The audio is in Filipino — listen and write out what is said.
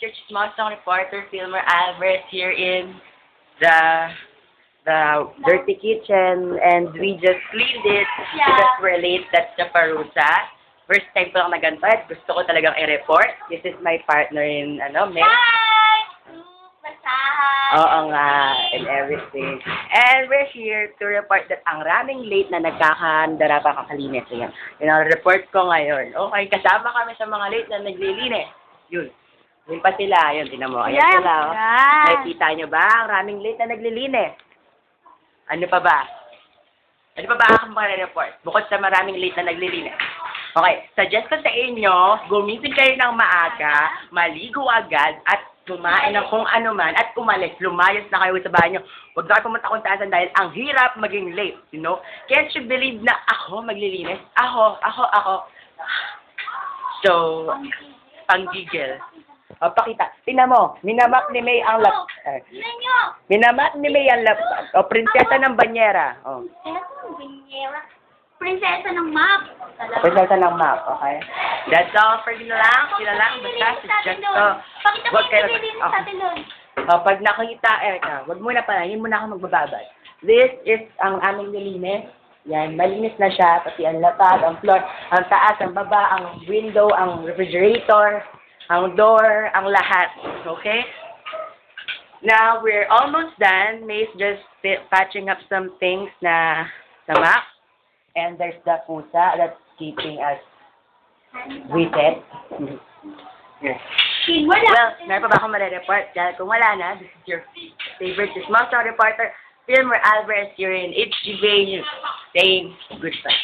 your Chismosong reporter, Filmer Alvarez, here in the dirty kitchen, and we just cleaned it because we're late. That's the Parusa. First time ko lang na ganito at gusto ko talagang i-report. This is my partner in, Meg. Hi! Basahan! Oo nga, and everything. And we're here to report that ang raming late na nagkakandara pa kakalinis. Yan. Yun ang report ko ngayon. Okay, kasama kami sa mga late na naglilinis. Yun. Yun pa sila. Yun, tinan mo. Ayan sila. Oh. Nakikita nyo ba? Ang raming late na naglilinis. Ano pa ba? Ano pa ba akong report? Bukod sa maraming late na naglilinis. Okay, suggest ko sa inyo, gumising kayo ng maaga, maligo agad, at kumain ng kung ano man, at umalis, lumayas na kayo sa bahay nyo. Huwag na kayo pumunta kung saan dahil ang hirap maging late, you know? Can't you believe na ako maglilinis? Ako. So, panggigil. O, pakita. Tingnan mo, minamak ni May ang laptop. Minamak ni May ang laptop. O, prinsesa ng banyera. O. Prinsesa ng map. Prinsesa ng map, okay? That's all for sila lang. Basta, just Pakita mo yung nililinis sa tilon. Pag nakita, wag muna pala, yun muna ako magbababad. This is ang aming nilinis. Yan, malinis na siya, pati ang lapad, ang floor, ang taas, ang baba, ang window, ang refrigerator, ang door, ang lahat. Okay? Now, we're almost done. May's just patching up some things na sa map. And there's the pusa that's keeping us reset. Yes. Well, meron pa ba akong marereport? Dahil kung wala na, this is your favorite Chismosong reporter, Filmer Alvarez, here in HGV News, saying goodbye.